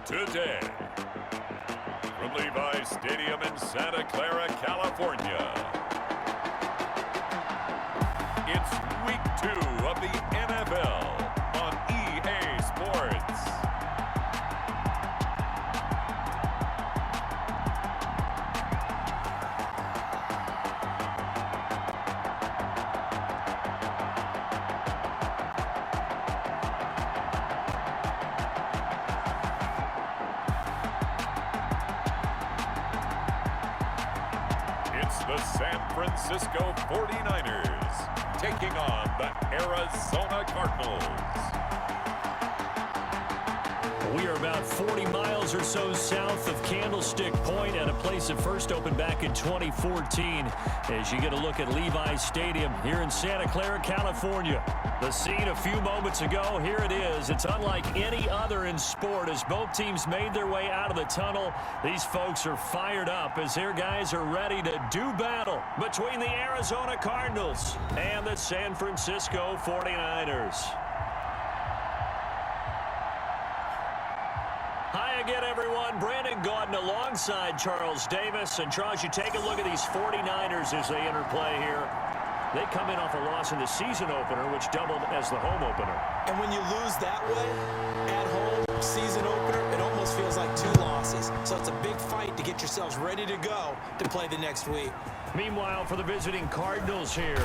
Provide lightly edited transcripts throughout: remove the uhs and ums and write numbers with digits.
today. From Levi Stadium in Santa Clara, California, it's Week 2 of the NFL on EA Sports. The San Francisco 49ers taking on the Arizona Cardinals. We are about 40 miles or so south of Candlestick Point at a place that first opened back in 2014 as you get a look at Levi Stadium here in Santa Clara, California. The scene a few moments ago, here it is. It's unlike any other in sport as both teams made their way out of the tunnel. These folks are fired up as their guys are ready to do battle between the Arizona Cardinals and the San Francisco 49ers. Hi again, everyone. Brandon Gaudin alongside Charles Davis. And Charles, you take a look at these 49ers as they interplay here. They come in off a loss in the season opener, which doubled as the home opener. And when you lose that way, at home, season opener, it almost feels like 2 losses. So it's a big fight to get yourselves ready to go to play the next week. Meanwhile, for the visiting Cardinals here,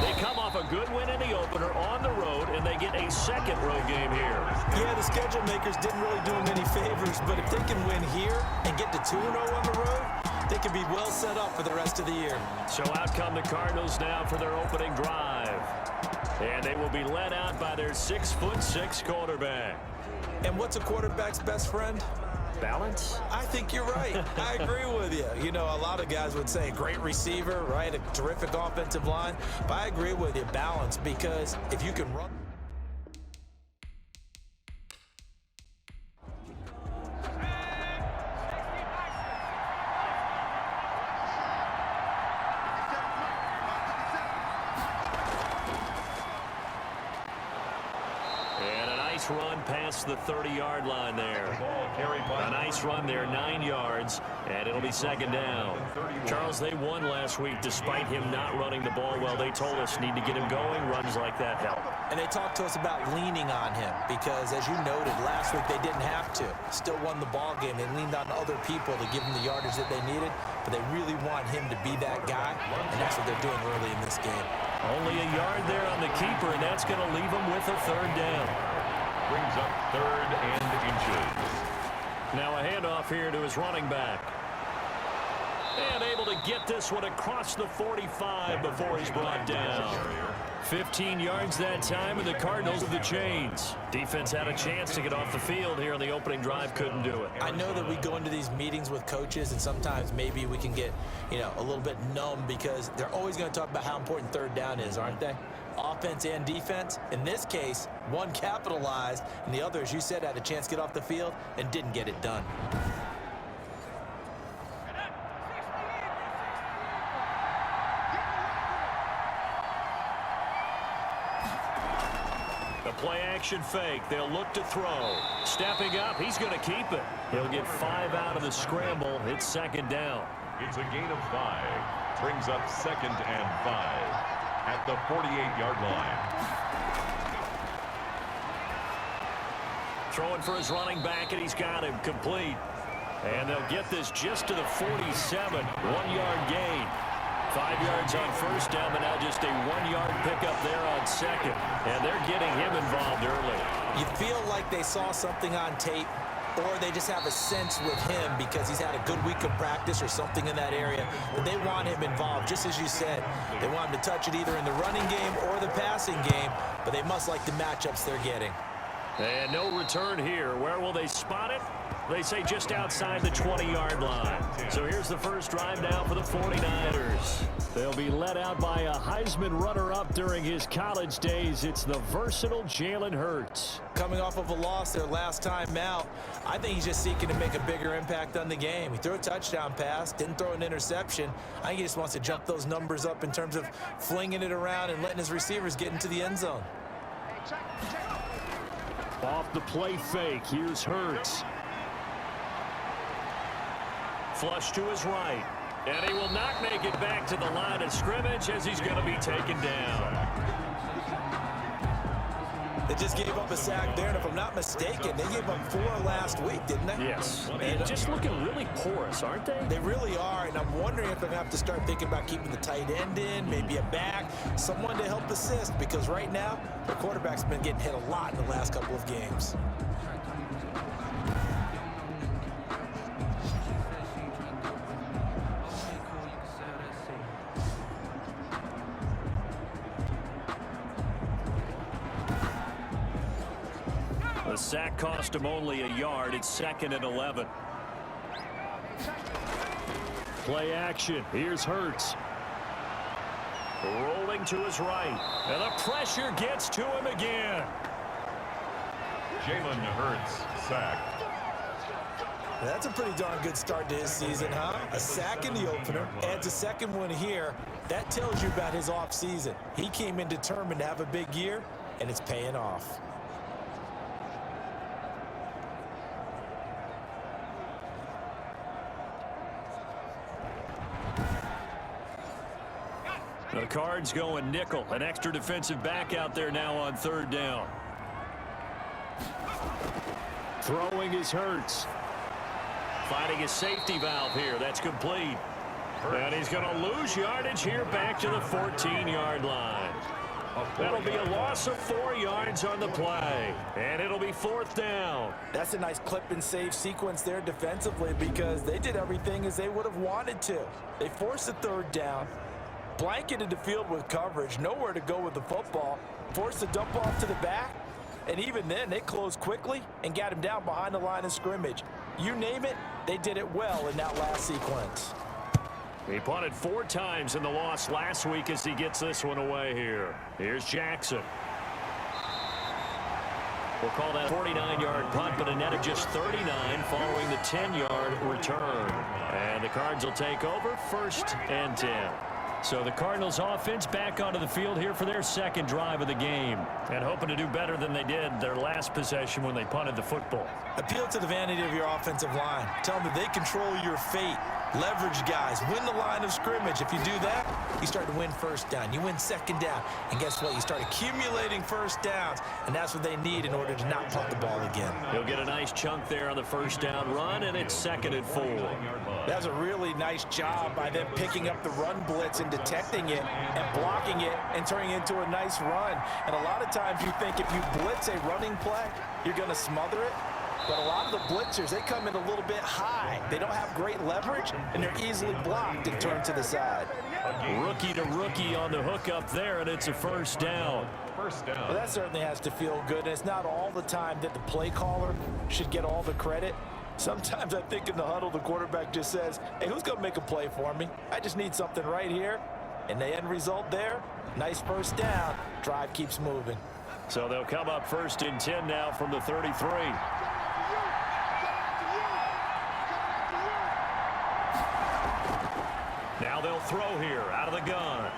they come off a good win in the opener on the road, and they get a second road game here. Yeah, the schedule makers didn't really do them any favors, but if they can win here and get to 2-0 on the road, they can be well set up for the rest of the year. So out come the Cardinals now for their opening drive. And they will be led out by their 6'6" quarterback. And what's a quarterback's best friend? Balance? I think you're right. I agree with you. You know, a lot of guys would say great receiver, right? A terrific offensive line. But I agree with you, balance, because if you can run. Run past the 30-yard line there. A nice run there, 9 yards, and it'll be second down. Charles, they won last week despite him not running the ball well. They told us need to get him going. Runs like that help. And they talked to us about leaning on him because, as you noted, last week they didn't have to. Still won the ball game. They leaned on other people to give them the yardage that they needed, but they really want him to be that guy, and that's what they're doing early in this game. Only a yard there on the keeper, and that's going to leave him with a third down. Brings up 3rd and inches. Now a handoff here to his running back. And able to get this one across the 45 before he's brought down. 15 yards that time, and the Cardinals with the chains. Defense had a chance to get off the field here on the opening drive, couldn't do it. I know that we go into these meetings with coaches, and sometimes maybe we can get, a little bit numb because they're always going to talk about how important third down is, aren't they? Offense and defense. In this case, one capitalized, and the other, as you said, had a chance to get off the field and didn't get it done. The play-action fake. They'll look to throw. Stepping up, he's going to keep it. He'll get 5 out of the scramble. It's second down. It's a gain of 5. Brings up 2nd and 5. At the 48-yard line. Throwing for his running back, and he's got him complete. And they'll get this just to the 47. 1-yard gain. 5 yards on first down, but now just a 1-yard pickup there on second. And they're getting him involved early. You feel like they saw something on tape, or they just have a sense with him because he's had a good week of practice or something in that area. But they want him involved, just as you said. They want him to touch it either in the running game or the passing game, but they must like the matchups they're getting. And no return here. Where will they spot it? They say just outside the 20-yard line. So here's the first drive now for the 49ers. They'll be led out by a Heisman runner-up during his college days. It's the versatile Jalen Hurts. Coming off of a loss their last time out, I think he's just seeking to make a bigger impact on the game. He threw a touchdown pass, didn't throw an interception. I think he just wants to jump those numbers up in terms of flinging it around and letting his receivers get into the end zone. Off the play fake, here's Hurts. Flush to his right. And he will not make it back to the line of scrimmage as he's going to be taken down. They just gave up a sack there, and if I'm not mistaken, they gave up 4 last week, didn't they? Yes. And just looking really porous, aren't they? They really are, and I'm wondering if they're going to have to start thinking about keeping the tight end in, maybe a back, someone to help assist, because right now, their quarterback's been getting hit a lot in the last couple of games. The sack cost him only a yard. It's 2nd and 11. Play action. Here's Hurts. Rolling to his right. And the pressure gets to him again. Jalen Hurts sacked. That's a pretty darn good start to his season, huh? A sack in the opener, adds a second one here. That tells you about his offseason. He came in determined to have a big year, and it's paying off. The Cards going nickel. An extra defensive back out there now on 3rd down. Throwing is Hurts. Finding a safety valve here. That's complete. And he's going to lose yardage here back to the 14-yard line. That'll be a loss of 4 yards on the play. And it'll be 4th down. That's a nice clip and save sequence there defensively because they did everything as they would have wanted to. They forced the 3rd down, blanketed the field with coverage, nowhere to go with the football, forced the dump off to the back, and even then they closed quickly and got him down behind the line of scrimmage. You name it, they did it well in that last sequence. He punted 4 times in the loss last week as he gets this one away here. Here's Jackson. We'll call that a 49-yard punt, but a net of just 39 following the 10-yard return. And the Cards will take over 1st and 10. So the Cardinals offense back onto the field here for their 2nd drive of the game and hoping to do better than they did their last possession when they punted the football. Appeal to the vanity of your offensive line. Tell them that they control your fate. Leverage guys. Win the line of scrimmage. If you do that, you start to win 1st down. You win 2nd down. And guess what? You start accumulating 1st downs. And that's what they need in order to not punt the ball again. He'll get a nice chunk there on the 1st down run, and it's 2nd and 4. That was a really nice job by them picking up the run blitz and detecting it and blocking it and turning it into a nice run. And a lot of times you think if you blitz a running play, you're going to smother it. But a lot of the blitzers, they come in a little bit high. They don't have great leverage, and they're easily blocked and turned to the side. Rookie to rookie on the hook up there, and it's a 1st down. Well, that certainly has to feel good, and it's not all the time that the play caller should get all the credit. Sometimes I think in the huddle, the quarterback just says, hey, who's going to make a play for me? I just need something right here. And the end result there, nice 1st down. Drive keeps moving. So they'll come up 1st and 10 now from the 33. Now they'll throw here out of the gun.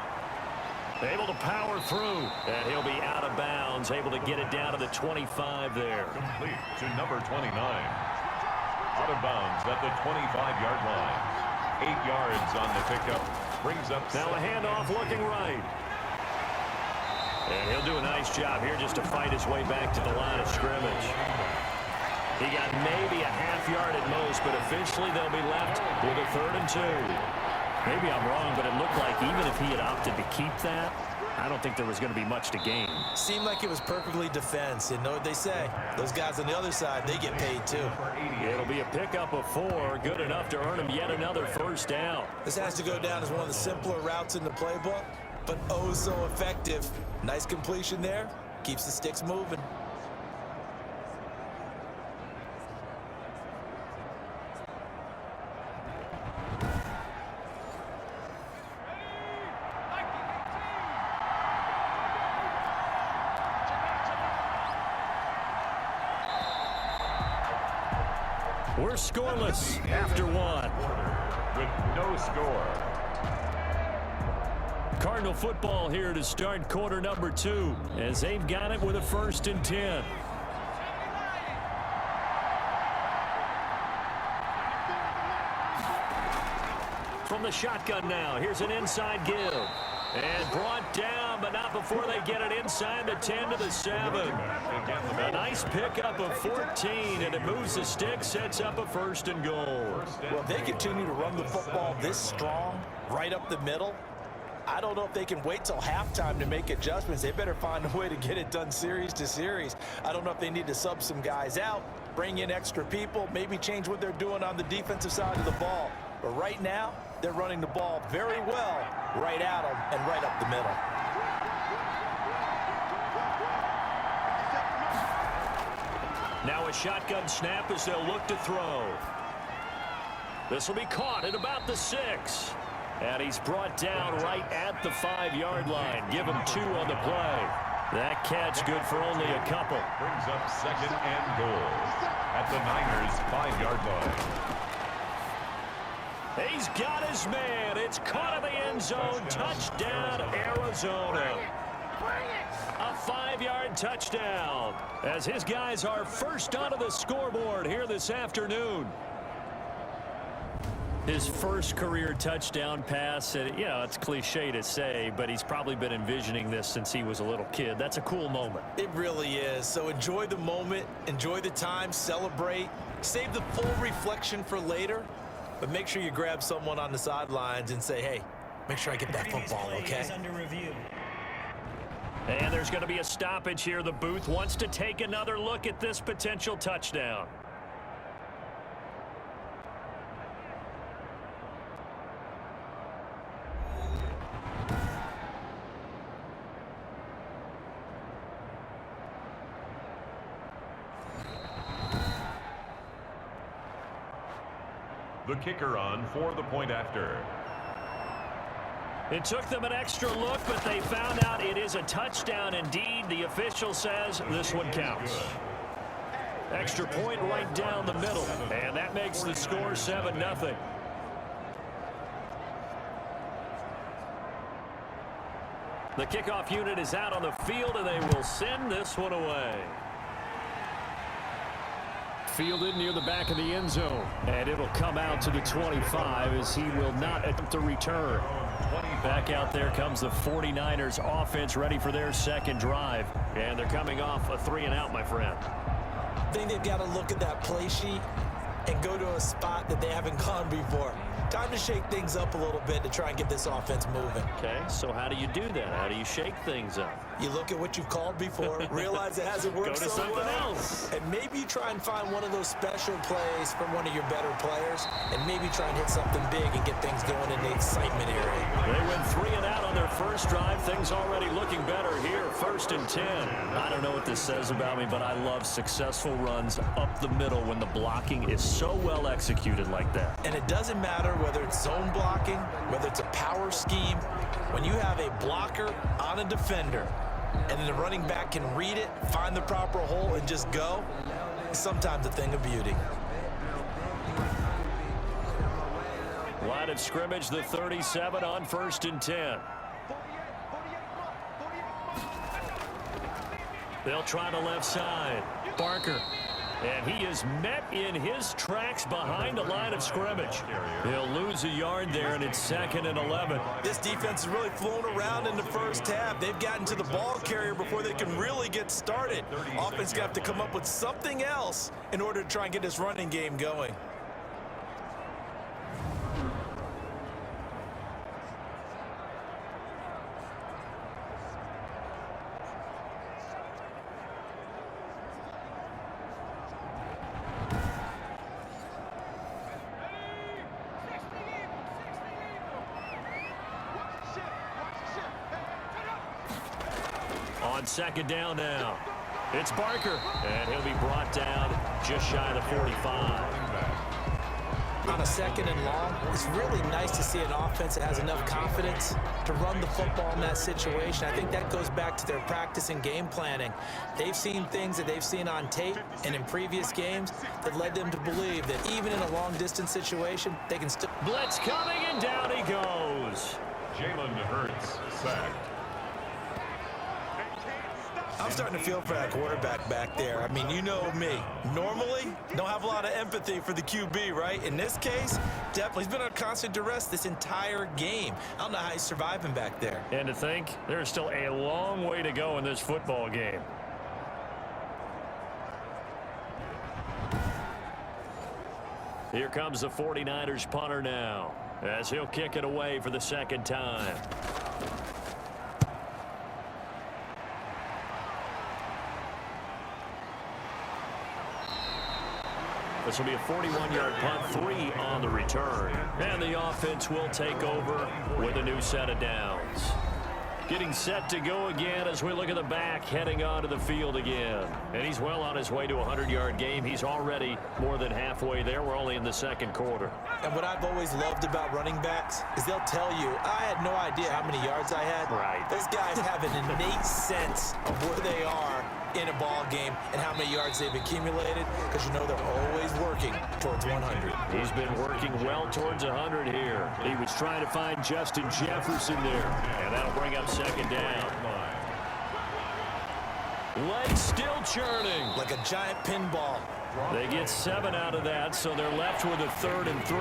Able to power through, and he'll be out of bounds, able to get it down to the 25 there. Complete to number 29. Out of bounds at the 25-yard line. 8 yards on the pickup. Brings up now a handoff looking right. And he'll do a nice job here just to fight his way back to the line of scrimmage. He got maybe a half yard at most, but officially they'll be left with a 3rd and 2. Maybe I'm wrong, but it looked like even if he had opted to keep that, I don't think there was going to be much to gain. Seemed like it was perfectly defense. You know what they say? Those guys on the other side, they get paid too. It'll be a pickup of 4, good enough to earn him yet another 1st down. This has to go down as one of the simpler routes in the playbook, but oh so effective. Nice completion there. Keeps the sticks moving. We're scoreless after 1. with no score. Cardinal football here to start quarter number 2 as they've got it with a 1st and 10. From the shotgun now, here's an inside give. And brought down, but not before they get it inside the 10 to the 7. A nice pickup of 14, and it moves the stick, sets up a 1st and goal. Well, if they continue to run the football this strong, right up the middle, I don't know if they can wait till halftime to make adjustments. They better find a way to get it done series to series. I don't know if they need to sub some guys out, bring in extra people, maybe change what they're doing on the defensive side of the ball. But right now, they're running the ball very well right at them and right up the middle. Now a shotgun snap as they'll look to throw. This will be caught at about the 6. And he's brought down right at the 5-yard line. Give him 2 on the play. That catch good for only a couple. Brings up 2nd and goal at the Niners' 5-yard line. He's got his man. It's caught in the end zone. Touchdown, Arizona. A 5-yard touchdown as his guys are first onto the scoreboard here this afternoon. His first career touchdown pass, and it's cliche to say, but he's probably been envisioning this since he was a little kid. That's a cool moment. It really is. So enjoy the moment, enjoy the time, celebrate, save the full reflection for later, but make sure you grab someone on the sidelines and say, hey, make sure I get that football, okay? And there's going to be a stoppage here. The booth wants to take another look at this potential touchdown. The kicker on for the point after. It took them an extra look, but they found out it is a touchdown indeed. The official says this one counts. Extra point right down the middle, and that makes the score 7-0. The kickoff unit is out on the field, and they will send this one away. Fielded near the back of the end zone, and it'll come out to the 25 as he will not attempt to return. Back out there comes the 49ers offense ready for their second drive, and they're coming off a 3-and-out, my friend. I think they've got to look at that play sheet and go to a spot that they haven't gone before. Time to shake things up a little bit to try and get this offense moving. Okay, so how do you do that? How do you shake things up? You look at what you've called before, realize it hasn't worked Go to so something well, else. and maybe you try and find one of those special plays from one of your better players, and maybe try and hit something big and get things going in the excitement area. They went 3-and-out on their first drive. Things already looking better here. 1st and 10. I don't know what this says about me, but I love successful runs up the middle when the blocking is so well executed like that. And it doesn't matter whether it's zone blocking, whether it's a power scheme. When you have a blocker on a defender, and then the running back can read it, find the proper hole, and just go, it's sometimes a thing of beauty. Line of scrimmage, the 37 on 1st and 10. They'll try the left side. Barker. And he is met in his tracks behind the line of scrimmage. He'll lose a yard there, and it's 2nd and 11. This defense has really flown around in the first half. They've gotten to the ball carrier before they can really get started. Offense got to come up with something else in order to try and get this running game going. On 2nd down now. It's Barker, and he'll be brought down just shy of the 45. On a 2nd and long, it's really nice to see an offense that has enough confidence to run the football in that situation. I think that goes back to their practice and game planning. They've seen things that they've seen on tape and in previous games that led them to believe that even in a long-distance situation, they can still... Blitz coming, and down he goes. Jalen Hurts sacked. I'm starting to feel for that quarterback back there. I mean, you know me. Normally, don't have a lot of empathy for the QB, right? In this case, definitely. He's been under constant duress this entire game. I don't know how he's surviving back there. And to think, there's still a long way to go in this football game. Here comes the 49ers punter now, as he'll kick it away for the second time. This will be a 41-yard punt, 3 on the return. And the offense will take over with a new set of downs. Getting set to go again as we look at the back heading onto the field again. And he's well on his way to a 100-yard game. He's already more than halfway there. We're only in the second quarter. And what I've always loved about running backs is they'll tell you, I had no idea how many yards I had. Right. Those guys have an innate sense of where they are in a ball game and how many yards they've accumulated, because you know they're always working towards 100. He's been working well towards 100 here. He was trying to find Justin Jefferson there, and that'll bring up second down. Legs still churning. Like a giant pinball. They get 7 out of that, so they're left with a 3rd and 3.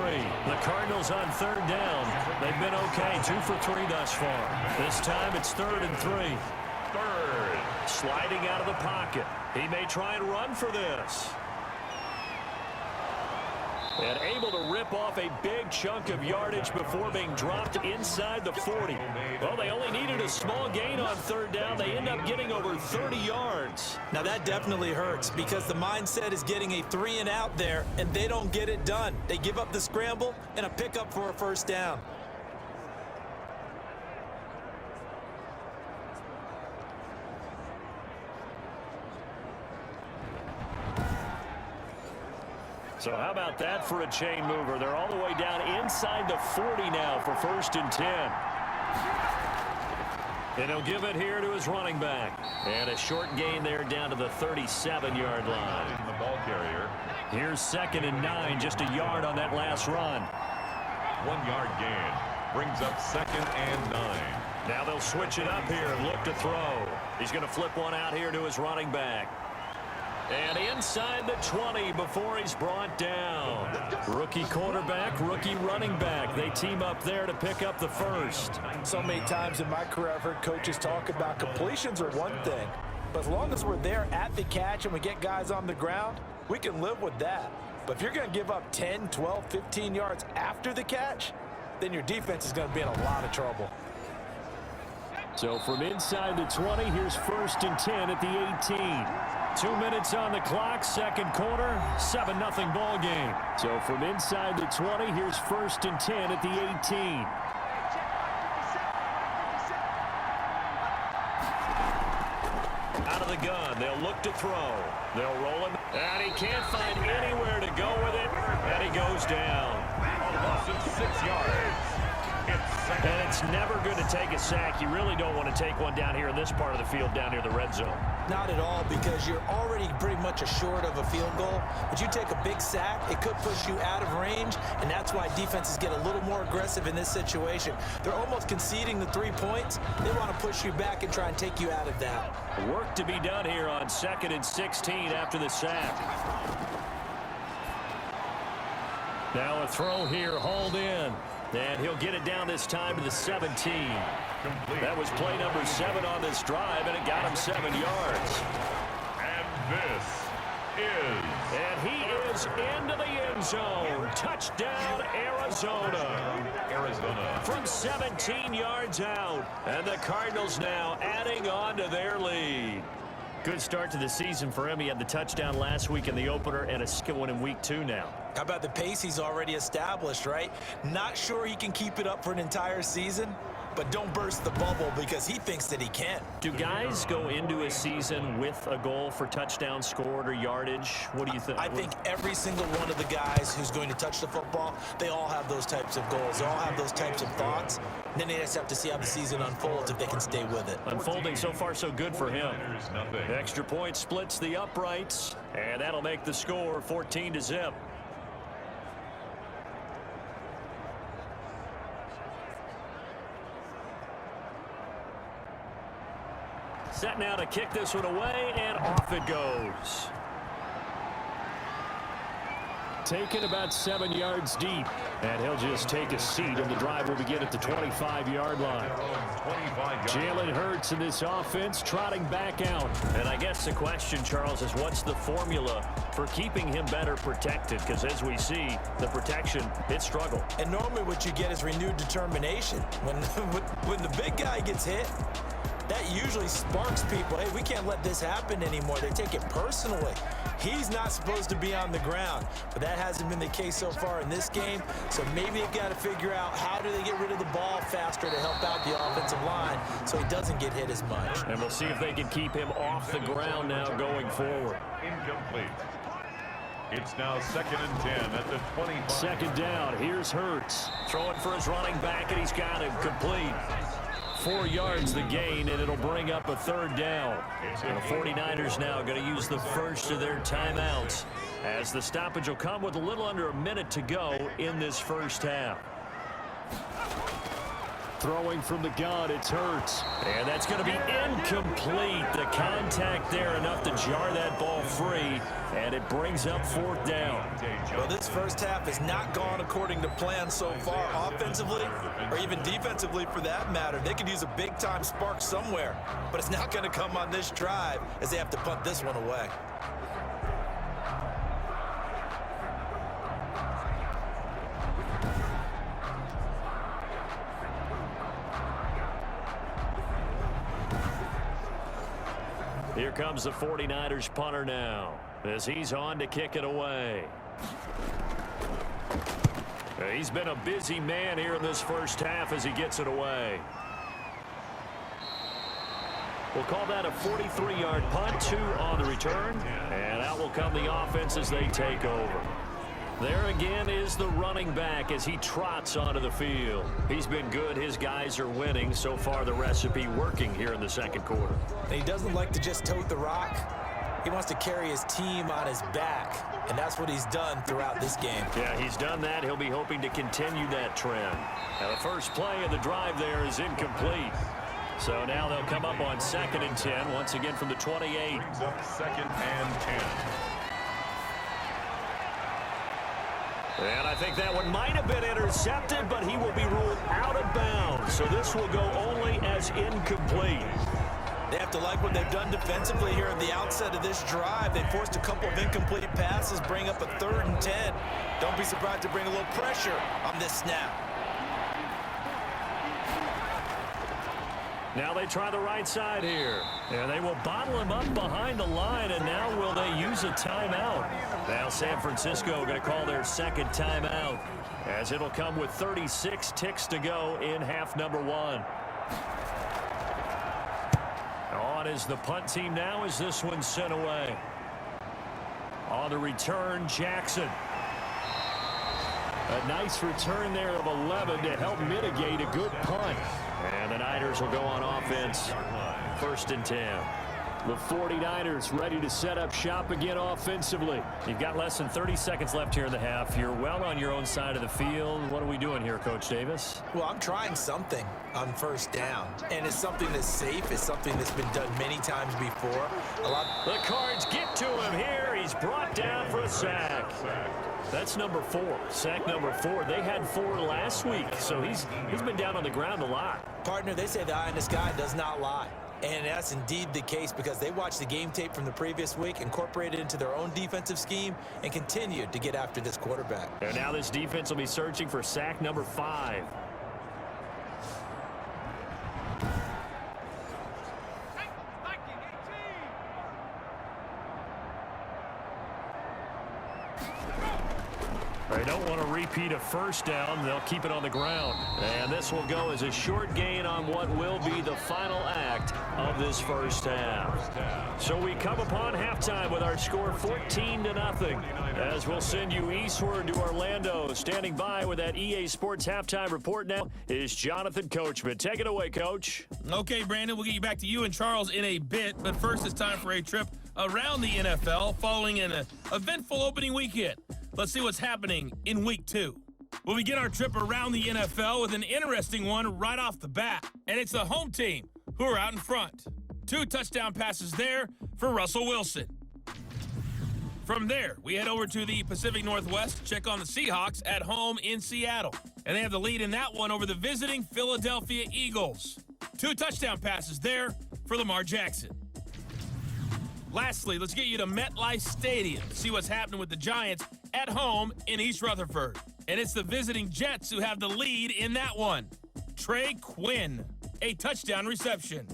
The Cardinals on 3rd down. They've been okay, 2 for 3 thus far. This time it's 3rd and 3. Third. Sliding out of the pocket. He may try and run for this. And able to rip off a big chunk of yardage before being dropped inside the 40. Well, they only needed a small gain on 3rd down. They end up getting over 30 yards. Now that definitely hurts, because the mindset is getting a 3 and out there, and they don't get it done. They give up the scramble and a pickup for a 1st down. So how about that for a chain mover? They're all the way down inside the 40 now for 1st and 10. And he'll give it here to his running back. And a short gain there down to the 37-yard line. The ball carrier. Here's 2nd and 9, just a yard on that last run. 1-yard gain brings up 2nd and 9. Now they'll switch it up here and look to throw. He's going to flip one out here to his running back. And inside the 20 before he's brought down. Rookie quarterback, rookie running back. They team up there to pick up the 1st. So many times in my career I've heard coaches talk about completions are one thing, but as long as we're there at the catch and we get guys on the ground, we can live with that. But if you're going to give up 10, 12, 15 yards after the catch, then your defense is going to be in a lot of trouble. So from inside the 20, here's 1st and 10 at the 18. 2 minutes on the clock, second quarter, 7-0 ball game. So from inside the 20, here's 1st and 10 at the 18. Out of the gun, they'll look to throw. They'll roll him, and he can't find anywhere to go with it, and he goes down. A loss of 6 yards. And it's never good to take a sack. You really don't want to take one down here in this part of the field, down near the red zone. Not at all, because you're already pretty much assured of a field goal. But you take a big sack, it could push you out of range, and that's why defenses get a little more aggressive in this situation. They're almost conceding the 3 points. They want to push you back and try and take you out of that. Work to be done here on 2nd and 16 after the sack. Now a throw here, hauled in. And he'll get it down this time to the 17. Complete. That was play number 7 on this drive, and it got him 7 yards. And this is... And he is into the end zone. Touchdown, Arizona. Arizona. From 17 yards out. And the Cardinals now adding on to their lead. Good start to the season for him. He had the touchdown last week in the opener and a second one in week 2 now. How about the pace he's already established, right? Not sure he can keep it up for an entire season, but don't burst the bubble because he thinks that he can. Do guys go into a season with a goal for touchdown scored or yardage? What do you think? I think every single one of the guys who's going to touch the football, they all have those types of goals. They all have those types of thoughts. And then they just have to see how the season unfolds if they can stay with it. Unfolding so far so good for him. Nothing. Extra point splits the uprights, and that'll make the score 14-0. Set now to kick this one away, and off it goes. Taken about 7 yards deep, and he'll just take a seat, and the drive will begin at the 25-yard line. Jalen Hurts in this offense trotting back out. And I guess the question, Charles, is what's the formula for keeping him better protected? Because as we see, the protection, it struggled. And normally what you get is renewed determination. When the big guy gets hit, that usually sparks people. Hey, we can't let this happen anymore. They take it personally. He's not supposed to be on the ground, but that hasn't been the case so far in this game. So maybe they've got to figure out how do they get rid of the ball faster to help out the offensive line so he doesn't get hit as much. And we'll see if they can keep him off the ground now going forward. Incomplete. It's now 2nd and 10 at the 25. Second down. Here's Hurts. Throwing for his running back, and he's got him complete. 4 yards the gain, and it'll bring up a 3rd down. And the 49ers now going to use the first of their timeouts as the stoppage will come with a little under a minute to go in this first half. Throwing from the gun, it's Hurts. And that's going to be incomplete. The contact there enough to jar that ball free, and it brings up 4th down. Well, this first half has not gone according to plan so far, offensively or even defensively for that matter. They could use a big-time spark somewhere, but it's not going to come on this drive as they have to punt this one away. Here comes the 49ers punter now as he's on to kick it away. He's been a busy man here in this first half as he gets it away. We'll call that a 43-yard punt, 2 on the return, and out will come the offense as they take over. There again is the running back as he trots onto the field. He's been good. His guys are winning. So far, the recipe working here in the second quarter. And he doesn't like to just tote the rock. He wants to carry his team on his back, and that's what he's done throughout this game. Yeah, he's done that. He'll be hoping to continue that trend. Now, the first play of the drive there is incomplete. So now they'll come up on 2nd and 10, once again from the 28. Brings up 2nd and 10. And I think that one might have been intercepted, but he will be ruled out of bounds. So this will go only as incomplete. They have to like what they've done defensively here at the outset of this drive. They forced a couple of incomplete passes, bring up a 3rd and 10. Don't be surprised to bring a little pressure on this snap. Now they try the right side here. And they will bottle him up behind the line, and now will they use a timeout? Now San Francisco going to call their 2nd timeout as it'll come with 36 ticks to go in half number 1. On is the punt team now as this one's sent away. On the return, Jackson. A nice return there of 11 to help mitigate a good punt. And the Niners will go on offense. 1st and 10. The 49ers ready to set up shop again offensively. You've got less than 30 seconds left here in the half. You're well on your own side of the field. What are we doing here, Coach Davis? Well, I'm trying something on 1st down. And it's something that's safe. It's something that's been done many times before. The Cards get to him here. He's brought down for a sack. That's number 4. Sack number 4. They had 4 last week, so he's been down on the ground a lot. Partner, they say the eye in the sky does not lie. And that's indeed the case because they watched the game tape from the previous week, incorporated it into their own defensive scheme, and continued to get after this quarterback. And now this defense will be searching for sack number 5. They don't want to repeat a 1st down. They'll keep it on the ground. And this will go as a short gain on what will be the final act of this first half. So we come upon halftime with our score 14-0. As we'll send you eastward to Orlando. Standing by with that EA Sports halftime report now is Jonathan Coachman. Take it away, Coach. Okay, Brandon, we'll get you back to you and Charles in a bit. But first, it's time for a trip around the NFL following an eventful opening weekend. Let's see what's happening in Week 2. We'll begin our trip around the NFL with an interesting one right off the bat. And it's the home team who are out in front. 2 2 touchdown passes there for Russell Wilson. From there, we head over to the Pacific Northwest to check on the Seahawks at home in Seattle. And they have the lead in that one over the visiting Philadelphia Eagles. 2 touchdown passes there for Lamar Jackson. Lastly, let's get you to MetLife Stadium to see what's happening with the Giants at home in East Rutherford. And it's the visiting Jets who have the lead in that one. Trey Quinn, a touchdown reception.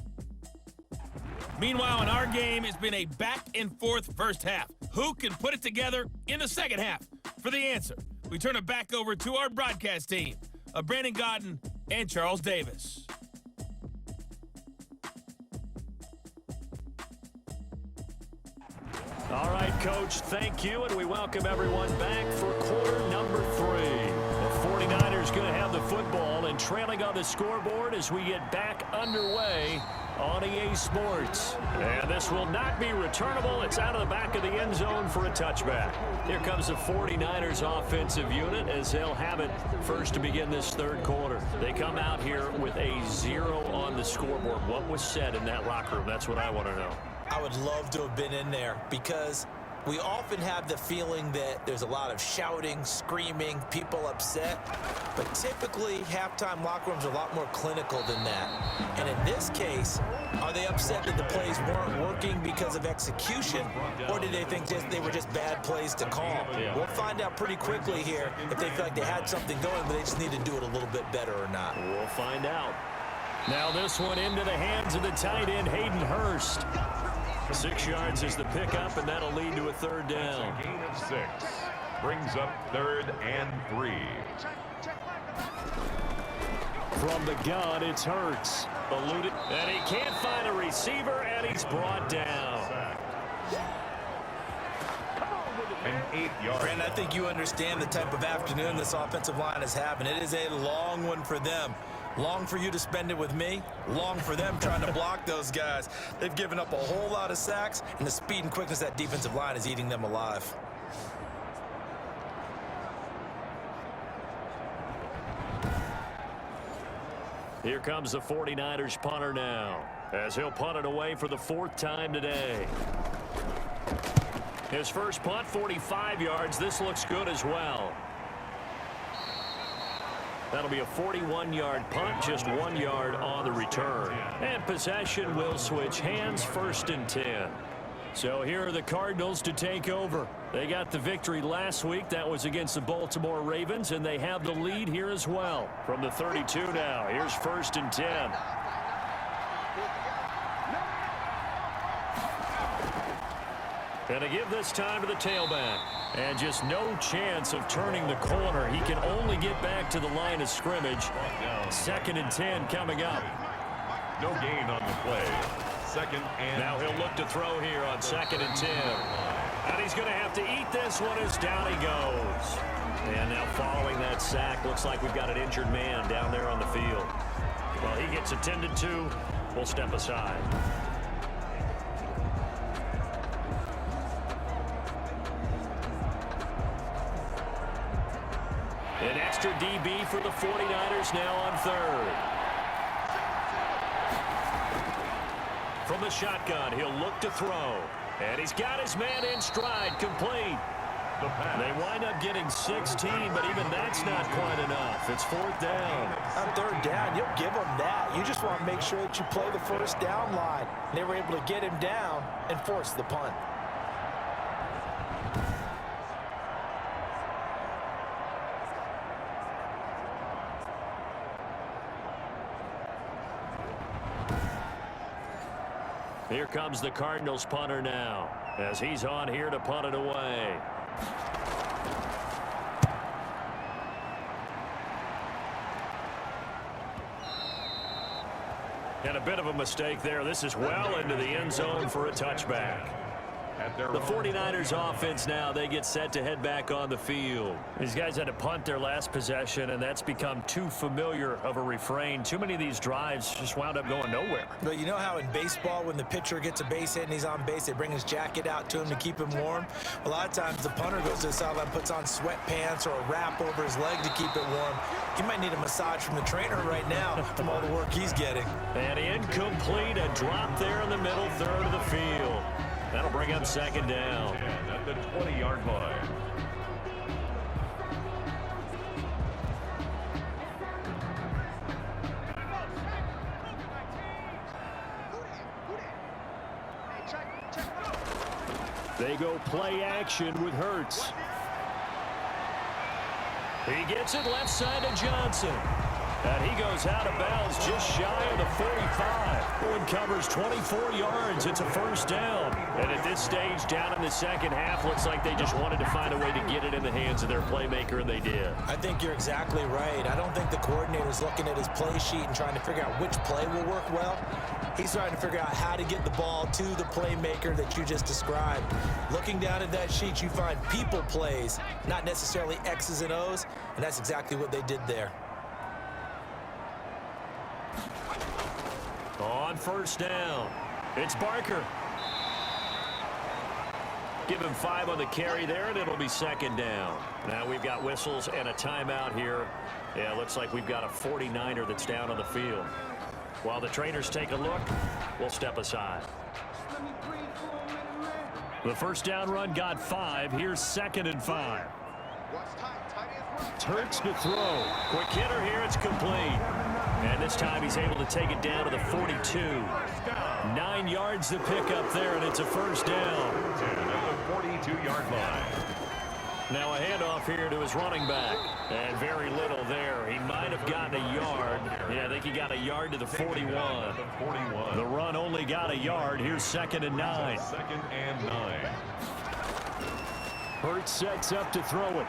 Meanwhile, in our game, it's been a back-and-forth first half. Who can put it together in the second half? For the answer, we turn it back over to our broadcast team of Brandon Godden and Charles Davis. All right, Coach, thank you, and we welcome everyone back for quarter number 3. The 49ers going to have the football and trailing on the scoreboard as we get back underway on EA Sports. And this will not be returnable. It's out of the back of the end zone for a touchback. Here comes the 49ers offensive unit as they'll have it first to begin this third quarter. They come out here with a 0 on the scoreboard. What was said in that locker room? That's what I want to know. I would love to have been in there because we often have the feeling that there's a lot of shouting, screaming, people upset. But typically, halftime locker rooms are a lot more clinical than that. And in this case, are they upset that the plays weren't working because of execution? Or did they think they were just bad plays to call? Yeah. We'll find out pretty quickly here if they feel like they had something going, but they just need to do it a little bit better or not. We'll find out. Now this one into the hands of the tight end, Hayden Hurst. 6 yards is the pickup, and that'll lead to a third down. A gain of 6. Brings up 3rd and 3. From the gun, it's Hurts. Eluded, and he can't find a receiver, and he's brought down. An 8-yard. And I think you understand the type of afternoon this offensive line is having. It is a long one for them. Long for you to spend it with me. Long for them trying to block those guys. They've given up a whole lot of sacks, and the speed and quickness of that defensive line is eating them alive. Here comes the 49ers punter now, as he'll punt it away for the 4th time today. His first punt, 45 yards. This looks good as well. That'll be a 41-yard punt, just 1 yard on the return. And possession will switch hands, 1st and 10. So here are the Cardinals to take over. They got the victory last week. That was against the Baltimore Ravens, and they have the lead here as well. From the 32 now, here's 1st and 10. And to give this time to the tailback. And just no chance of turning the corner. He can only get back to the line of scrimmage. 2nd and 10 coming up. No gain on the play. 2nd and... Now he'll look to throw here on 2nd and 10. And he's going to have to eat this one as down he goes. And now following that sack, looks like we've got an injured man down there on the field. Well, he gets attended to. We'll step aside. An extra DB for the 49ers now on 3rd. From the shotgun, he'll look to throw. And he's got his man in stride, complete. They wind up getting 16, but even that's not quite enough. It's 4th down. On 3rd down, you'll give them that. You just want to make sure that you play the 1st down line. They were able to get him down and force the punt. Here comes the Cardinals punter now, as he's on here to punt it away. And a bit of a mistake there. This is well into the end zone for a touchback. at their The own 49ers offense now, they get set to head back on the field. These guys had to punt their last possession, and that's become too familiar of a refrain. Too many of these drives just wound up going nowhere. But you know how in baseball, when the pitcher gets a base hit and he's on base, they bring his jacket out to him to keep him warm? A lot of times the punter goes to the sideline, puts on sweatpants or a wrap over his leg to keep it warm. He might need a massage from the trainer right now from all the work he's getting. And incomplete, a drop there in the middle third of the field. That'll bring up second down. at the 20-yard line. They go play action with Hurts. He gets it left side to Johnson. And he goes out of bounds just shy of the 45. One covers 24 yards. It's a first down. And at this stage, down in the second half, looks like they just wanted to find a way to get it in the hands of their playmaker, and they did. I think you're exactly right. I don't think the coordinator's looking at his play sheet and trying to figure out which play will work well. He's trying to figure out how to get the ball to the playmaker that you just described. Looking down at that sheet, you find people plays, not necessarily X's and O's, and that's exactly what they did there. On first down, it's Barker. Give him 5 on the carry there, and it'll be second down. Now we've got whistles and a timeout here. Yeah, looks like we've got a 49er that's down on the field. While the trainers take a look, we'll step aside. The first down run got 5. Here's 2nd and 5. Hurts to throw. Quick hitter here. It's complete. And this time he's able to take it down to the 42. 9 yards to pick up there, and it's a first down. At the 42-yard line. Now a handoff here to his running back. And very little there. He might have gotten a yard. Yeah, I think he got a yard to the 41. The run only got a yard. Here's 2nd and 9. 2nd and 9. Hurts sets up to throw it.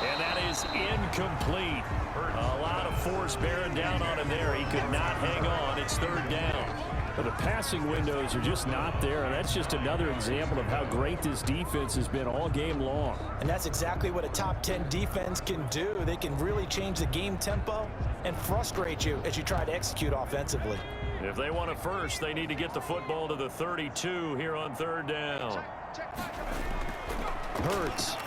And that is incomplete. A lot of force bearing down on him there. He could not hang on. It's 3rd down. Well, the passing windows are just not there. And that's just another example of how great this defense has been all game long. And that's exactly what a top 10 defense can do. They can really change the game tempo and frustrate you as you try to execute offensively. If they want it first, they need to get the football to the 32 here on 3rd down. Hurts.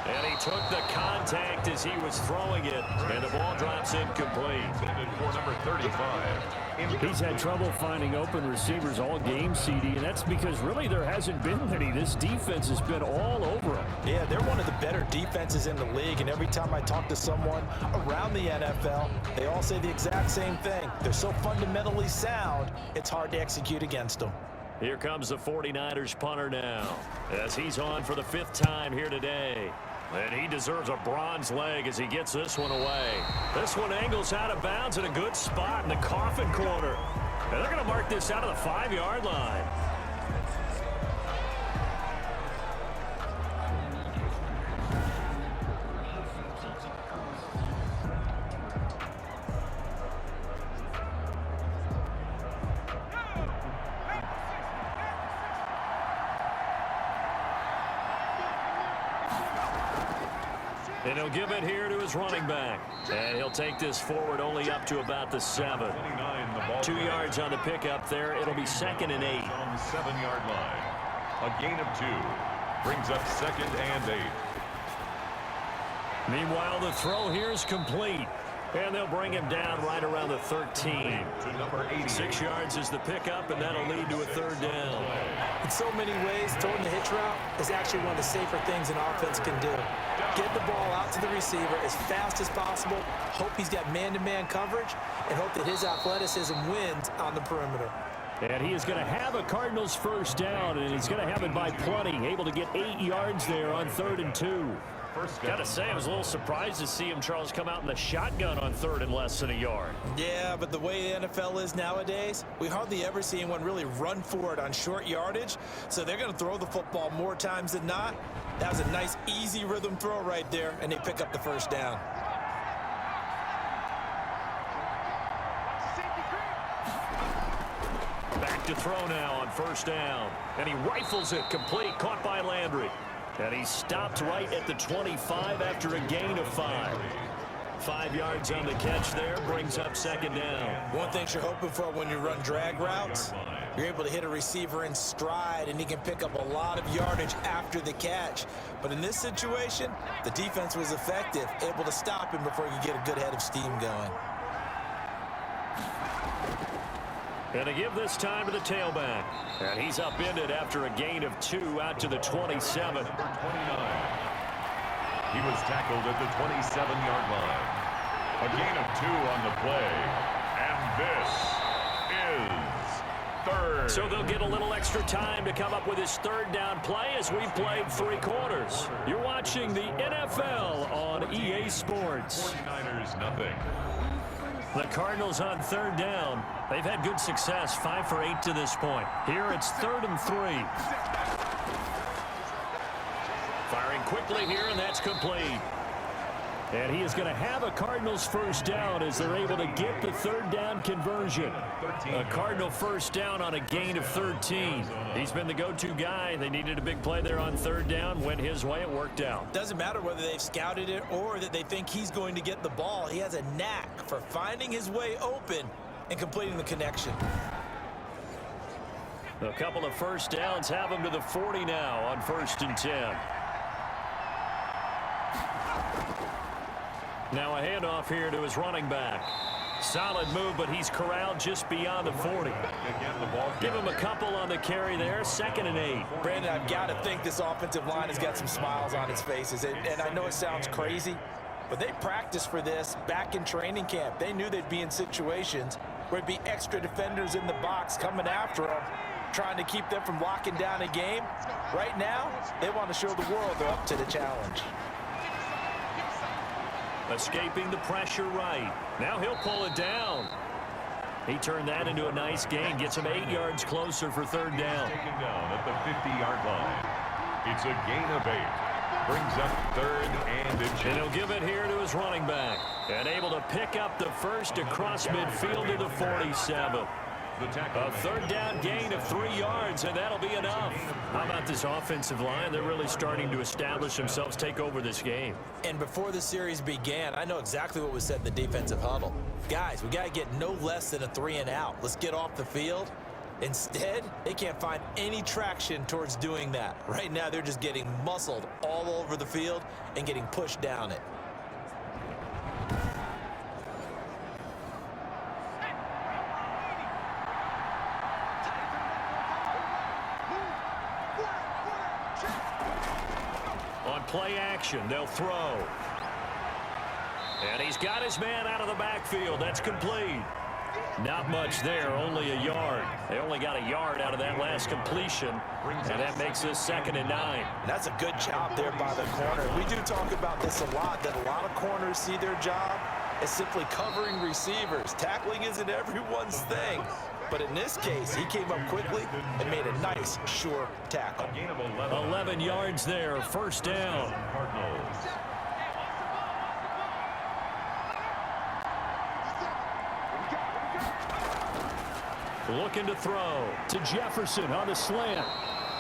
And he took the contact as he was throwing it. And the ball drops incomplete. For number 35. He's had trouble finding open receivers all game, CD, and that's because really there hasn't been many. This defense has been all over him. Yeah, they're one of the better defenses in the league, and every time I talk to someone around the NFL, they all say the exact same thing. They're so fundamentally sound, it's hard to execute against them. Here comes the 49ers punter now, as he's on for the 5th time here today. And he deserves a bronze leg as he gets this one away. This one angles out of bounds in a good spot in the coffin corner. And they're going to mark this out of the 5-yard line. And he'll give it here to his running back. And he'll take this forward only up to about the 7. 2 yards on the pickup there. It'll be 2nd and 8. On the 7-yard line. A gain of 2. Brings up 2nd and 8. Meanwhile, the throw here is complete. And they'll bring him down right around the 13. To number 80. 6 yards is the pickup, and that'll lead to a 3rd down. In so many ways, throwing the hitch route is actually one of the safer things an offense can do. Get the ball out to the receiver as fast as possible, hope he's got man-to-man coverage, and hope that his athleticism wins on the perimeter. And he is going to have a Cardinals first down, and he's going to have it by plenty, able to get 8 yards there on 3rd and 2. Got to say, I was a little surprised to see him, Charles, come out in the shotgun on 3rd and less than a yard. Yeah, but the way the NFL is nowadays, we hardly ever see anyone really run for it on short yardage, so they're going to throw the football more times than not. That was a nice, easy rhythm throw right there, and they pick up the first down. Back to throw now on first down. And he rifles it complete, caught by Landry. And he stopped right at the 25 after a gain of 5. 5 yards on the catch there, brings up second down. One thing you're hoping for when you run drag routes, you're able to hit a receiver in stride, and he can pick up a lot of yardage after the catch. But in this situation, the defense was effective, able to stop him before he could get a good head of steam going. And to give this time to the tailback. And he's upended after a gain of 2 out to the 27. He was tackled at the 27-yard line. A gain of 2 on the play. And this is third. So they'll get a little extra time to come up with his third down play as we've played 3 quarters. You're watching the NFL on EA Sports. 49ers nothing. The Cardinals on third down. They've had good success, 5 for 8 to this point. Here it's 3rd and 3. Firing quickly here, and that's complete. And he is going to have a Cardinals first down as they're able to get the third down conversion. A Cardinal first down on a gain of 13. He's been the go-to guy. They needed a big play there on third down. Went his way. It worked out. Doesn't matter whether they've scouted it or that they think he's going to get the ball. He has a knack for finding his way open and completing the connection. A couple of first downs have him to the 40 now on 1st and 10. Now a handoff here to his running back. Solid move, but he's corralled just beyond the 40. Give him a couple on the carry there. 2nd and 8. Brandon, I've got to think this offensive line has got some smiles on its faces. And I know it sounds crazy, but they practiced for this back in training camp. They knew they'd be in situations where it'd be extra defenders in the box coming after them, trying to keep them from locking down a game. Right now, they want to show the world they're up to the challenge. Escaping the pressure right. Now he'll pull it down. He turned that into a nice gain. Gets him 8 yards closer for third down. Taken down at the 50-yard line. It's a gain of 8. Brings up 3rd and inches. And he'll give it here to his running back. And able to pick up the first across midfield to the 47. A third down gain of 3 yards, and that'll be enough. How about this offensive line? They're really starting to establish themselves, take over this game. And before the series began, I know exactly what was said in the defensive huddle. Guys, we got to get no less than a 3 and out. Let's get off the field. Instead, they can't find any traction towards doing that. Right now, they're just getting muscled all over the field and getting pushed down it. Play action. They'll throw. And he's got his man out of the backfield. That's complete. Not much there, only a yard. They only got a yard out of that last completion, and that makes this 2nd and 9. That's a good job there by the corner. We do talk about this a lot, that a lot of corners see their job as simply covering receivers. Tackling isn't everyone's thing. But in this case, he came up quickly and made a nice, sure tackle. 11 yards there, first down. Looking to throw to Jefferson on the slant.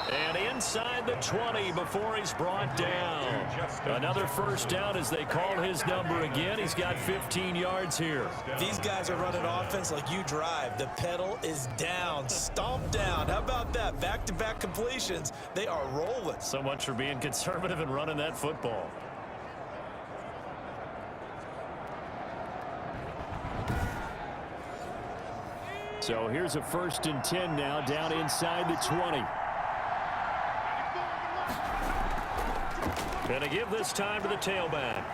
And inside the 20 before he's brought down. Another first down as they call his number again. He's got 15 yards here. These guys are running offense like you drive. The pedal is down, stomped down. How about that? Back-to-back completions. They are rolling. So much for being conservative and running that football. So here's a 1st and 10 now, down inside the 20. Going to give this time to the tailback.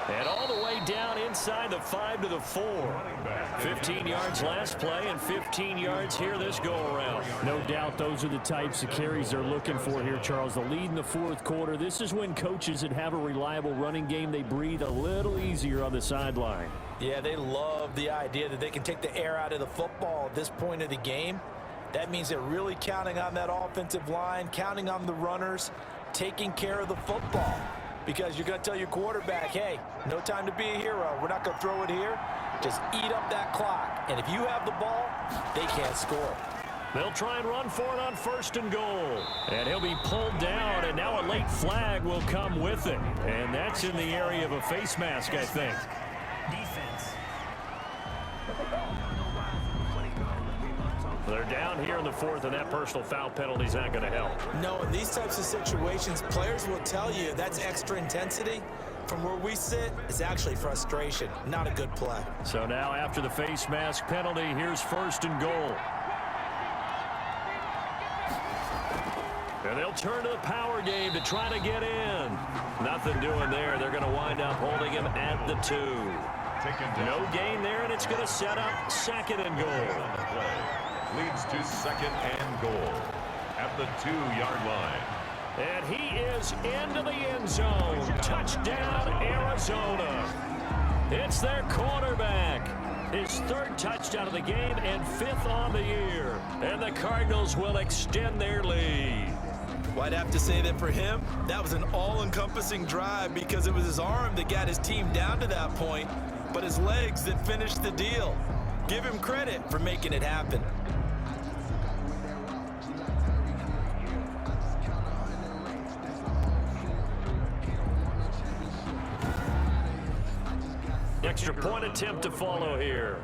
And all the way down inside the 5 to the 4. 15 yards last play and 15 yards here this go-around. No doubt those are the types of carries they're looking for here, Charles. The lead in the 4th quarter. This is when coaches that have a reliable running game, they breathe a little easier on the sideline. Yeah, they love the idea that they can take the air out of the football at this point of the game. That means they're really counting on that offensive line, counting on the runners, taking care of the football. Because you're going to tell your quarterback, hey, no time to be a hero. We're not going to throw it here. Just eat up that clock. And if you have the ball, they can't score. They'll try and run for it on 1st and goal. And he'll be pulled down, and now a late flag will come with it. And that's in the area of a face mask, I think. Defense. They're down here in the 4th, and that personal foul penalty is not going to help. No, in these types of situations, players will tell you that's extra intensity. From where we sit, it's actually frustration, not a good play. So now after the face mask penalty, here's 1st and goal. And they'll turn to the power game to try to get in. Nothing doing there. They're going to wind up holding him at the 2. No gain there, and it's going to set up 2nd and goal. Leads to 2nd and goal at the 2-yard line. And he is into the end zone. Touchdown, Arizona. It's their quarterback. His 3rd touchdown of the game and 5th on the year. And the Cardinals will extend their lead. Well, I'd have to say that for him, that was an all-encompassing drive because it was his arm that got his team down to that point, but his legs that finished the deal. Give him credit for making it happen. Extra point attempt to follow here.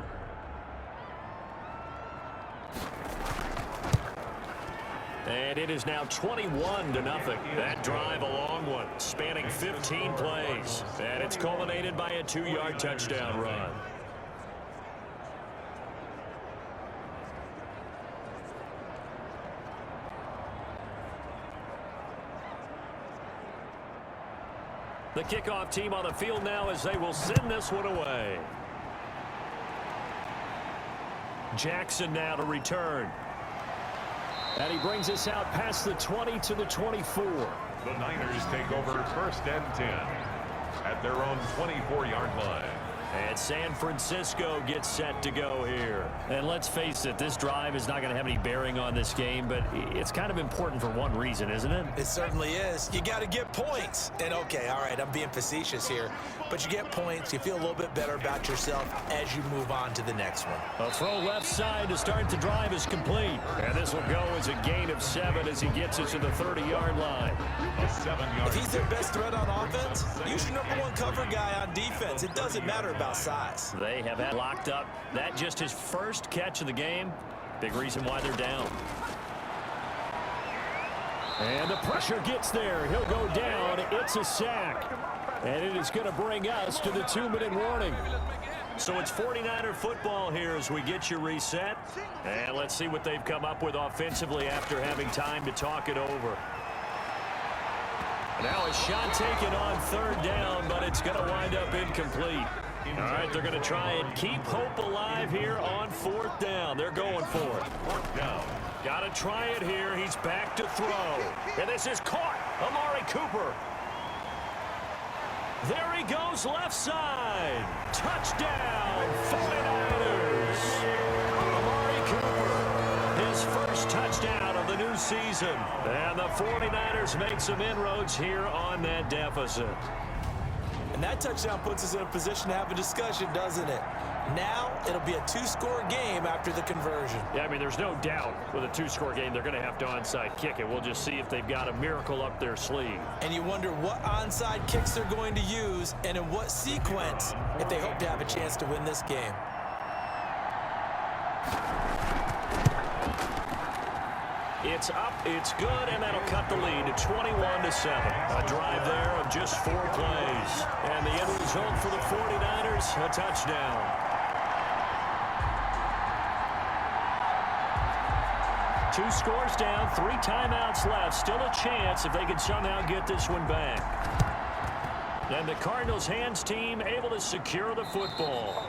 And it is now 21-0. That drive, a long one, spanning 15 plays. And it's culminated by a 2-yard touchdown run. The kickoff team on the field now as they will send this one away. Jackson now to return. And he brings us out past the 20 to the 24. The Niners take over 1st and 10 at their own 24-yard line. And San Francisco gets set to go here. And let's face it, this drive is not going to have any bearing on this game, but it's kind of important for one reason, isn't it? It certainly is. You got to get points. And okay, all right, I'm being facetious here, but you get points, you feel a little bit better about yourself as you move on to the next one. A throw left side to start the drive is complete. And this will go as a gain of 7 as he gets it to the 30-yard line. If he's their best threat on offense, use your #1 cover guy on defense. It doesn't matter about size. They have had locked up. That just his first catch of the game. Big reason why they're down. And the pressure gets there. He'll go down. It's a sack. And it is going to bring us to the 2-minute warning. So it's 49er football here as we get you reset. And let's see what they've come up with offensively after having time to talk it over. Now a shot taken on 3rd down, but it's going to wind up incomplete. All right, they're going to try and keep hope alive here on 4th down. They're going for it. 4th down. Got to try it here. He's back to throw. And this is caught. Amari Cooper. There he goes left side. Touchdown, 49ers. Amari Cooper, his first touchdown of the new season. And the 49ers make some inroads here on that deficit. And that touchdown puts us in a position to have a discussion, doesn't it? Now it'll be a 2-score game after the conversion. Yeah, I mean, there's no doubt with a 2-score game they're going to have to onside kick it. We'll just see if they've got a miracle up their sleeve. And you wonder what onside kicks they're going to use and in what sequence if they hope to have a chance to win this game. It's up, it's good, and that'll cut the lead to 21-7. A drive there of just 4 plays. And the end result for the 49ers, a touchdown. Two scores down, 3 timeouts left. Still a chance if they can somehow get this one back. And the Cardinals hands team able to secure the football.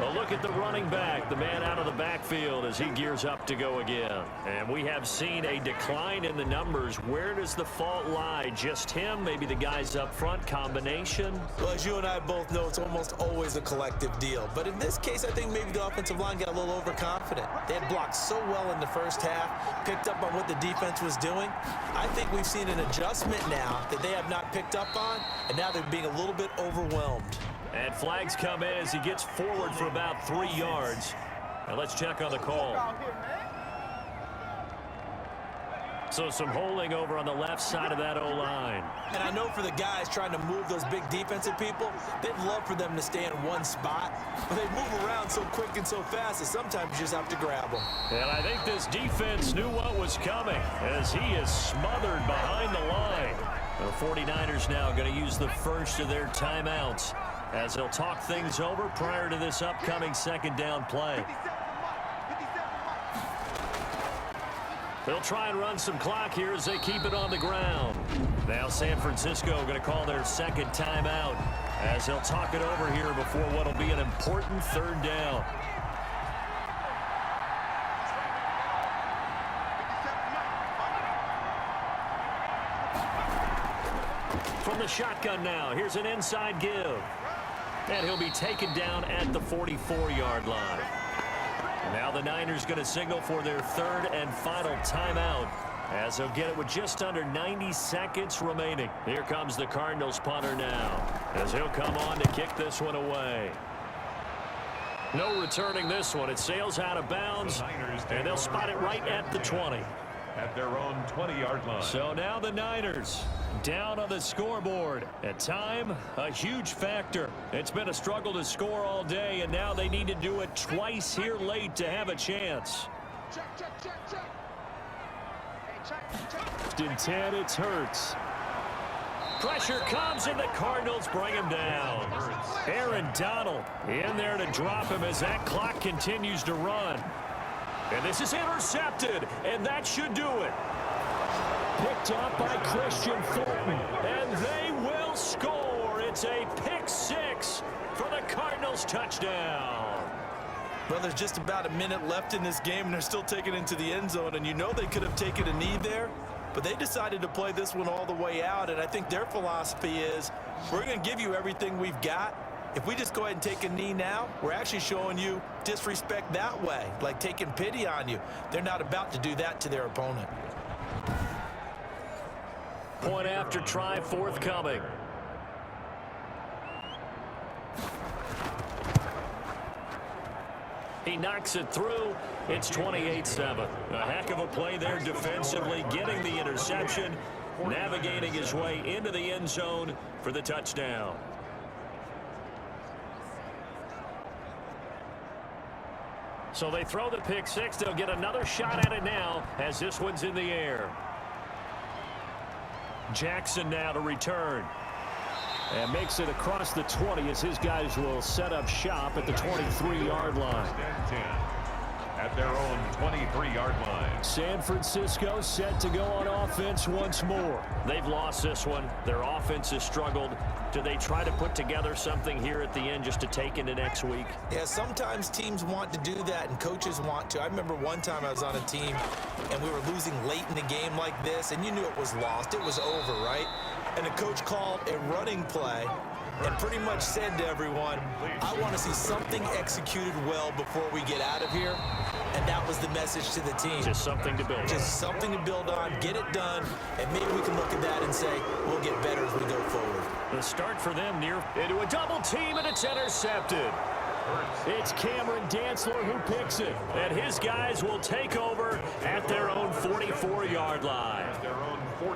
A look at the running back, the man out of the backfield as he gears up to go again. And we have seen a decline in the numbers. Where does the fault lie? Just him? Maybe the guys up front? Combination? Well, as you and I both know, it's almost always a collective deal. But in this case, I think maybe the offensive line got a little overconfident. They had blocked so well in the first half, picked up on what the defense was doing. I think we've seen an adjustment now that they have not picked up on, and now they're being a little bit overwhelmed. And flags come in as he gets forward for about 3 yards. Now let's check on the call. So some holding over on the left side of that O-line. And I know for the guys trying to move those big defensive people, they'd love for them to stay in one spot. But they move around so quick and so fast that sometimes you just have to grab them. And I think this defense knew what was coming as he is smothered behind the line. The 49ers now going to use the first of their timeouts as they'll talk things over prior to this upcoming second down play. They'll try and run some clock here as they keep it on the ground. Now San Francisco going to call their second timeout as they'll talk it over here before what will be an important third down. From the shotgun now, here's an inside give. And he'll be taken down at the 44-yard line. Now the Niners going to signal for their third and final timeout as they'll get it with just under 90 seconds remaining. Here comes the Cardinals punter now as he'll come on to kick this one away. No returning this one. It sails out of bounds, and they'll spot it right at the 20. At their own 20-yard line. So now the Niners down on the scoreboard. At time, a huge factor. It's been a struggle to score all day, and now they need to do it twice here late to have a chance. In 10, it's Hurts. Pressure comes, and the Cardinals bring him down. Aaron Donald in there to drop him as that clock continues to run. And this is intercepted, and that should do it. Picked up by Christian Fulton, and they will score. It's a pick six for the Cardinals touchdown. Well, there's just about a minute left in this game, and they're still taking it into the end zone, and you know they could have taken a knee there, but they decided to play this one all the way out, and I think their philosophy is we're going to give you everything we've got. If we just go ahead and take a knee now, we're actually showing you disrespect that way, like taking pity on you. They're not about to do that to their opponent. Point after try forthcoming. He knocks it through. It's 28-7. A heck of a play there defensively, getting the interception, navigating his way into the end zone for the touchdown. So they throw the pick six. They'll get another shot at it now as this one's in the air. Jackson now to return. And makes it across the 20 as his guys will set up shop at the 23-yard line. At their own 23-yard line. San Francisco set to go on offense once more. They've lost this one. Their offense has struggled. Do they try to put together something here at the end just to take into next week? Yeah, sometimes teams want to do that and coaches want to. I remember one time I was on a team and we were losing late in the game like this, and you knew it was lost. It was over, right? And the coach called a running play and pretty much said to everyone, I want to see something executed well before we get out of here. And that was the message to the team. Just something to build on. Just something to build on, get it done, and maybe we can look at that and say, we'll get better as we go forward. The start for them near into a double team, and it's intercepted. It's Cameron Dantzler who picks it, and his guys will take over at their own 44-yard line.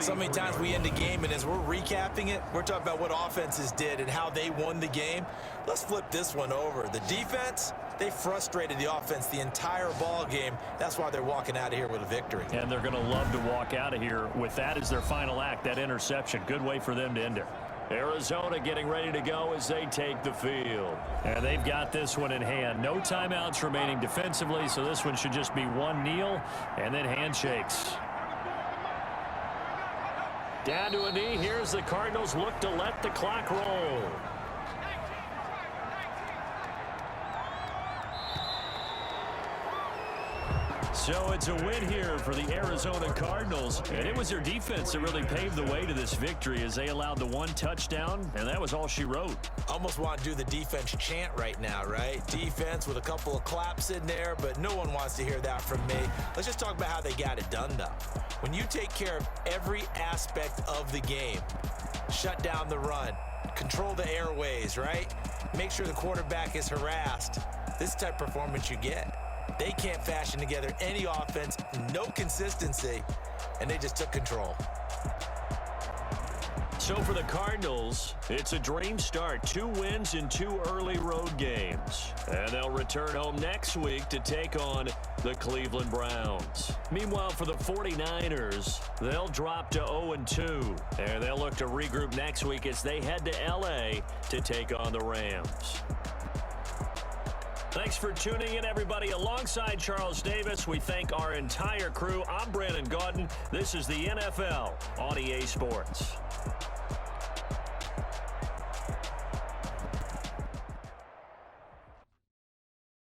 So many times we end a game, and as we're recapping it, we're talking about what offenses did and how they won the game. Let's flip this one over. The defense, they frustrated the offense the entire ball game. That's why they're walking out of here with a victory. And they're going to love to walk out of here with that as their final act, that interception. Good way for them to end it. Arizona getting ready to go as they take the field. And they've got this one in hand. No timeouts remaining defensively, so this one should just be one kneel and then handshakes. Down to a knee. Here's the Cardinals look to let the clock roll. So it's a win here for the Arizona Cardinals, and it was their defense that really paved the way to this victory as they allowed the one touchdown, and that was all she wrote. Almost want to do the defense chant right now, right? Defense with a couple of claps in there, but no one wants to hear that from me. Let's just talk about how they got it done, though. When you take care of every aspect of the game, shut down the run, control the airways, right? make sure the quarterback is harassed. This type of performance you get. They can't fashion together any offense, no consistency, and they just took control. So for the Cardinals, it's a dream start. 2 wins in 2 early road games. And they'll return home next week to take on the Cleveland Browns. Meanwhile, for the 49ers, they'll drop to 0-2. And they'll look to regroup next week as they head to L.A. to take on the Rams. Thanks for tuning in, everybody. Alongside Charles Davis, we thank our entire crew. I'm Brandon Gaudin. This is the NFL on EA Sports.